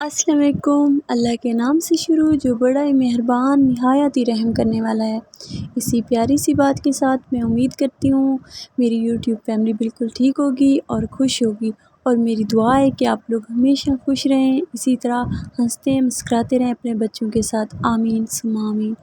अस्सलाम वालेकुम। अल्लाह के नाम से शुरू जो बड़ा ही मेहरबान निहायत ही रहम करने वाला है। इसी प्यारी सी बात के साथ मैं उम्मीद करती हूँ मेरी यूट्यूब फैमिली बिल्कुल ठीक होगी और खुश होगी, और मेरी दुआ है कि आप लोग हमेशा खुश रहें, इसी तरह हंसते मुस्कुराते रहें अपने बच्चों के साथ। आमीन सुम्मा आमीन।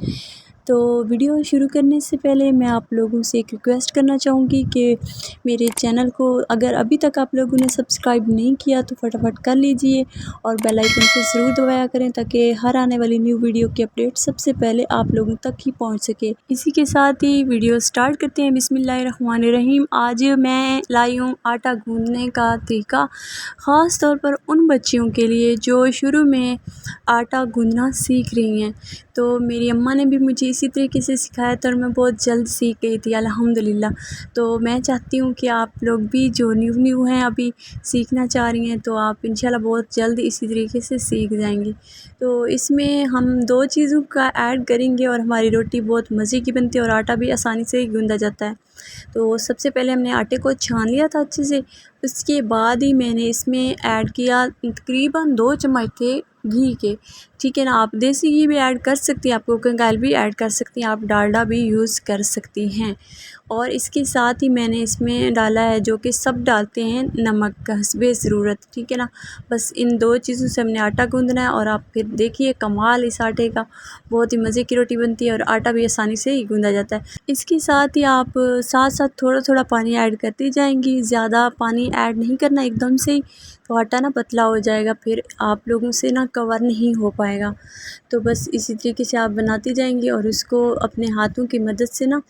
तो वीडियो शुरू करने से पहले मैं आप लोगों से एक रिक्वेस्ट करना चाहूँगी कि मेरे चैनल को अगर अभी तक आप लोगों ने सब्सक्राइब नहीं किया तो फटाफट कर लीजिए और बेल आइकन को ज़रूर दबाया करें ताकि हर आने वाली न्यू वीडियो की अपडेट सबसे पहले आप लोगों तक ही पहुंच सके। इसी के साथ ही वीडियो स्टार्ट करते हैं। बिस्मिल्लाहिर्रहमानिर्रहीम। आज मैं लाई हूँ आटा गूंदने का तरीका, ख़ास तौर पर उन बच्चियों के लिए जो शुरू में आटा गूंदना सीख रही हैं। तो मेरी अम्मा ने भी मुझे इसी तरीके से सिखाया था और मैं बहुत जल्द सीख गई थी अल्हम्दुलिल्लाह। तो मैं चाहती हूँ कि आप लोग भी जो न्यू हैं अभी सीखना चाह रही हैं तो आप इंशाल्लाह बहुत जल्द इसी तरीके से सीख जाएंगी। तो इसमें हम दो चीज़ों का ऐड करेंगे और हमारी रोटी बहुत मज़े की बनती है और आटा भी आसानी से ही गूंदा जाता है। तो सबसे पहले हमने आटे को छान लिया था अच्छे से, उसके बाद ही मैंने इसमें ऐड किया तकरीबन 2 चम्मच थे घी के। ठीक है ना, आप देसी घी भी ऐड कर सकती हैं, आप कुकिंग ऑयल भी ऐड कर सकती हैं, आप डालडा भी यूज़ कर सकती हैं। और इसके साथ ही मैंने इसमें डाला है जो कि सब डालते हैं, नमक हस्बे ज़रूरत। ठीक है ना, बस इन दो चीज़ों से हमने आटा गूंदना है और आप फिर देखिए कमाल इस आटे का, बहुत ही मज़े की रोटी बनती है और आटा भी आसानी से ही गूंदा जाता है। इसके साथ ही आप साथ साथ थोड़ा थोड़ा पानी ऐड करती जाएंगी, ज़्यादा पानी ऐड नहीं करना एकदम से ही, तो आटा ना पतला हो जाएगा, फिर आप लोगों से ना कवर नहीं हो पाएगा। तो बस इसी तरीके से आप बनाती जाएंगी और उसको अपने हाथों की मदद से ना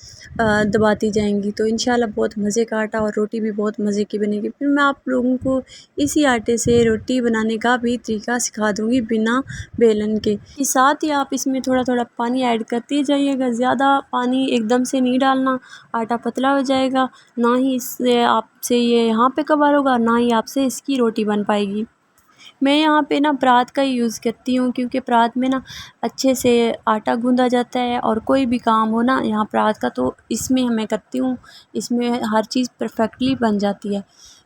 दबाती जाएंगी, तो इंशाल्लाह बहुत मज़े का आटा और रोटी भी बहुत मज़े की बनेगी। फिर मैं आप लोगों को इसी आटे से रोटी बनाने का भी तरीका सिखा दूँगी बिना बेलन के। साथ ही आप इसमें थोड़ा थोड़ा पानी ऐड करते जाइएगा, ज़्यादा पानी एकदम से नहीं डालना, आटा पतला हो जाएगा, ना ही इससे आपसे ये यहाँ पे कवर होगा, ना ही आपसे इसकी रोटी बन पाएगी। मैं यहाँ पे ना परात का ही यूज़ करती हूँ क्योंकि परात में ना अच्छे से आटा गूंदा जाता है और कोई भी काम हो ना यहाँ परात का, तो इसमें मैं करती हूँ, इसमें हर चीज़ परफेक्टली बन जाती है।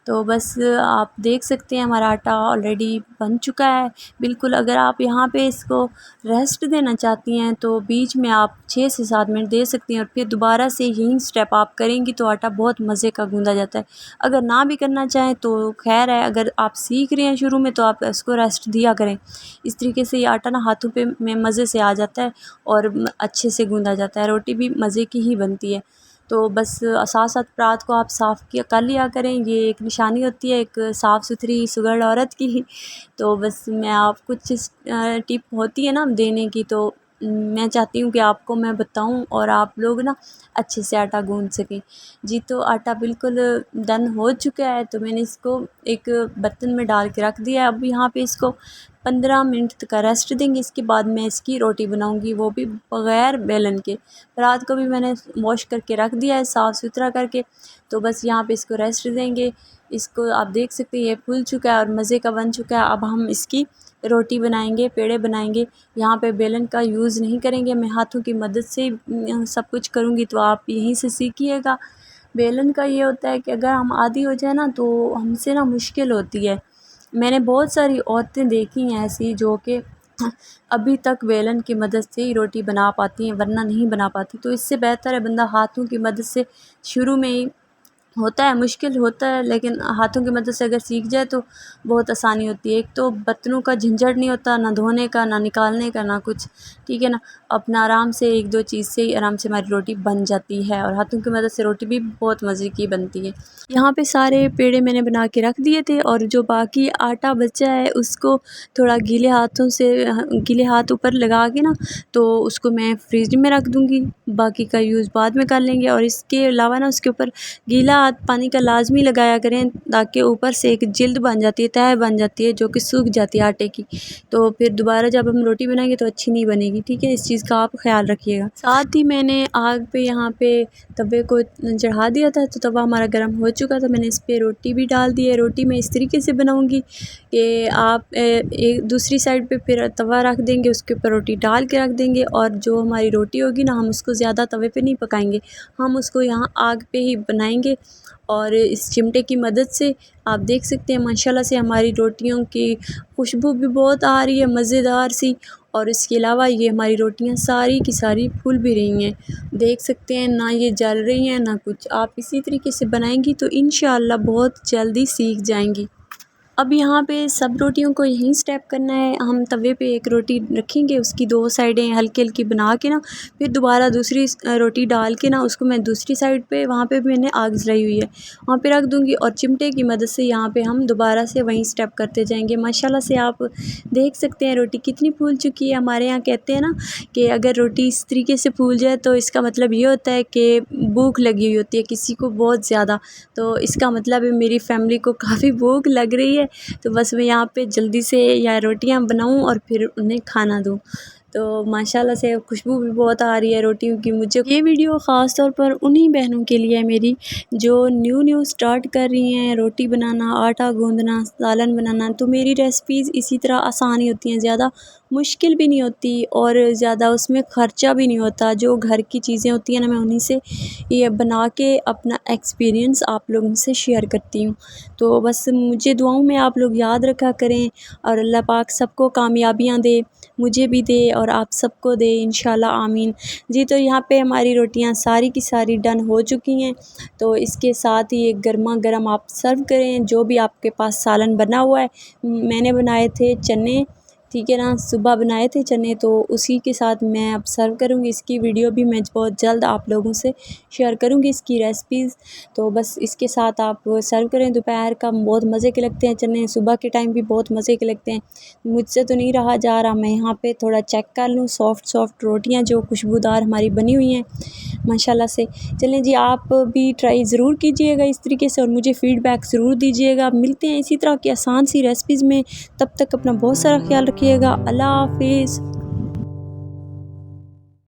तो बस आप देख सकते हैं हमारा आटा ऑलरेडी बन चुका है बिल्कुल। अगर आप यहाँ पे इसको रेस्ट देना चाहती हैं तो बीच में आप 6 से 7 मिनट दे सकती हैं और फिर दोबारा से यही स्टेप आप करेंगी तो आटा बहुत मज़े का गूंदा जाता है। अगर ना भी करना चाहें तो खैर है, अगर आप सीख रहे हैं शुरू में तो आप इसको रेस्ट दिया करें। इस तरीके से ये आटा ना हाथों पे में मज़े से आ जाता है और अच्छे से गूंदा जाता है, रोटी भी मज़े की ही बनती है। तो बस साथ साथ परात को आप साफ़ किया कर लिया करें, ये एक निशानी होती है एक साफ़ सुथरी सुघड़ औरत की। तो बस मैं आप कुछ टिप होती है ना देने की, तो मैं चाहती हूँ कि आपको मैं बताऊँ और आप लोग ना अच्छे से आटा गूंद सकें। जी, तो आटा बिल्कुल डन हो चुका है, तो मैंने इसको एक बर्तन में डाल के रख दिया है। अब यहाँ पे इसको 15 मिनट तक का रेस्ट देंगे, इसके बाद मैं इसकी रोटी बनाऊंगी, वो भी बग़ैर बेलन के। रात को भी मैंने वॉश करके रख दिया है साफ़ सुथरा करके, तो बस यहाँ पे इसको रेस्ट देंगे। इसको आप देख सकते हैं ये फूल चुका है और मज़े का बन चुका है। अब हम इसकी रोटी बनाएंगे, पेड़े बनाएंगे। यहाँ पे बेलन का यूज़ नहीं करेंगे, मैं हाथों की मदद से सब कुछ करूँगी, तो आप यहीं से सीखिएगा। बेलन का ये होता है कि अगर हम आदी हो जाए ना तो हमसे ना मुश्किल होती है। मैंने बहुत सारी औरतें देखी हैं ऐसी जो कि अभी तक बेलन की मदद से ही रोटी बना पाती हैं, वरना नहीं बना पाती। तो इससे बेहतर है बंदा हाथों की मदद से शुरू में ही, होता है मुश्किल होता है लेकिन हाथों की मदद से अगर सीख जाए तो बहुत आसानी होती है। एक तो बर्तनों का झंझट नहीं होता, ना धोने का, ना निकालने का, ना कुछ। ठीक है ना, अपना आराम से एक दो चीज़ से ही आराम से हमारी रोटी बन जाती है और हाथों की मदद से रोटी भी बहुत मज़े की बनती है। यहाँ पे सारे पेड़े मैंने बना के रख दिए थे और जो बाकी आटा बचा है उसको थोड़ा गीले हाथों से गीले हाथ ऊपर लगा के ना तो उसको मैं फ्रिज में रख दूँगी, बाकी का यूज़ बाद में कर लेंगे। और इसके अलावा ना उसके ऊपर गीला हाथ पानी का लाजमी लगाया करें ताकि ऊपर से एक जिल्द बन जाती है, तह बन जाती है जो कि सूख जाती है आटे की, तो फिर दोबारा जब हम रोटी बनाएंगे तो अच्छी नहीं बनेगी। ठीक है, इस चीज़ का आप ख्याल रखिएगा। साथ ही मैंने आग पे यहाँ पे तवे को चढ़ा दिया था, तो तवा हमारा गर्म हो चुका था, मैंने इस पर रोटी भी डाल दी है। रोटी मैं इस तरीके से बनाऊँगी कि आप एक दूसरी साइड पे फिर तवा रख देंगे, उसके ऊपर रोटी डाल के रख देंगे और जो हमारी रोटी होगी ना हम उसको ज़्यादा तवे पे नहीं पकाएंगे, हम उसको यहाँ आग पे ही बनाएंगे और इस चिमटे की मदद से आप देख सकते हैं माशाल्लाह से हमारी रोटियों की खुशबू भी बहुत आ रही है मज़ेदार सी। और इसके अलावा ये हमारी रोटियां सारी की सारी फूल भी रही हैं, देख सकते हैं ना ये जल रही हैं ना कुछ। आप इसी तरीके से बनाएंगी तो इंशाअल्लाह बहुत जल्दी सीख जाएंगी। अब यहाँ पे सब रोटियों को यही स्टेप करना है। हम तवे पे एक रोटी रखेंगे, उसकी 2 साइडें हल्की-हल्की बना के ना फिर दोबारा दूसरी रोटी डाल के ना उसको मैं दूसरी साइड पे वहाँ पे भी मैंने आग जलाई हुई है वहाँ पे रख दूँगी और चिमटे की मदद से यहाँ पे हम दोबारा से वही स्टेप करते जाएंगे। माशाल्लाह से आप देख सकते हैं रोटी कितनी फूल चुकी है। हमारे यहाँ कहते हैं ना कि अगर रोटी इस तरीके से फूल जाए तो इसका मतलब ये होता है कि भूख लगी हुई होती है किसी को बहुत ज़्यादा। तो इसका मतलब है मेरी फैमिली को काफ़ी भूख लग रही है, तो बस मैं यहाँ पे जल्दी से या रोटियाँ बनाऊँ और फिर उन्हें खाना दूँ। तो माशाल्लाह से खुशबू भी बहुत आ रही है रोटियों की। मुझे ये वीडियो ख़ास तौर पर उन्हीं बहनों के लिए है मेरी जो न्यू स्टार्ट कर रही हैं रोटी बनाना, आटा गूँदना, सालन बनाना। तो मेरी रेसिपीज़ इसी तरह आसान ही होती हैं, ज़्यादा मुश्किल भी नहीं होती और ज़्यादा उसमें ख़र्चा भी नहीं होता। जो घर की चीज़ें होती हैं ना मैं उन्हीं से ये बना के अपना एक्सपीरियंस आप लोगों से शेयर करती हूँ। तो बस मुझे दुआओं में आप लोग याद रखा करें और अल्लाह पाक सबको कामयाबियाँ दे, मुझे भी दे और आप सबको दे इंशाल्लाह आमीन। जी तो यहाँ पे हमारी रोटियाँ सारी की सारी डन हो चुकी हैं। तो इसके साथ ही एक गर्मा गर्म आप सर्व करें। जो भी आपके पास सालन बना हुआ है, मैंने बनाए थे चने, ठीक है ना, सुबह बनाए थे चने, तो उसी के साथ मैं अब सर्व करूँगी। इसकी वीडियो भी मैं बहुत जल्द आप लोगों से शेयर करूँगी इसकी रेसिपीज़। तो बस इसके साथ आप सर्व करें। दोपहर का बहुत मज़े के लगते हैं चने, सुबह के टाइम भी बहुत मज़े के लगते हैं। मुझसे तो नहीं रहा जा रहा, मैं यहाँ पे थोड़ा चेक कर लूँ। सॉफ्ट रोटियाँ जो खुशबूदार हमारी बनी हुई हैं माशाल्लाह से। चलें जी, आप भी ट्राई ज़रूर कीजिएगा इस तरीके से और मुझे फ़ीडबैक ज़रूर दीजिएगा। मिलते हैं इसी तरह की आसान सी रेसिपीज़ में, तब तक अपना बहुत सारा ख्याल रखिएगा। अल्लाह हाफ़िज़।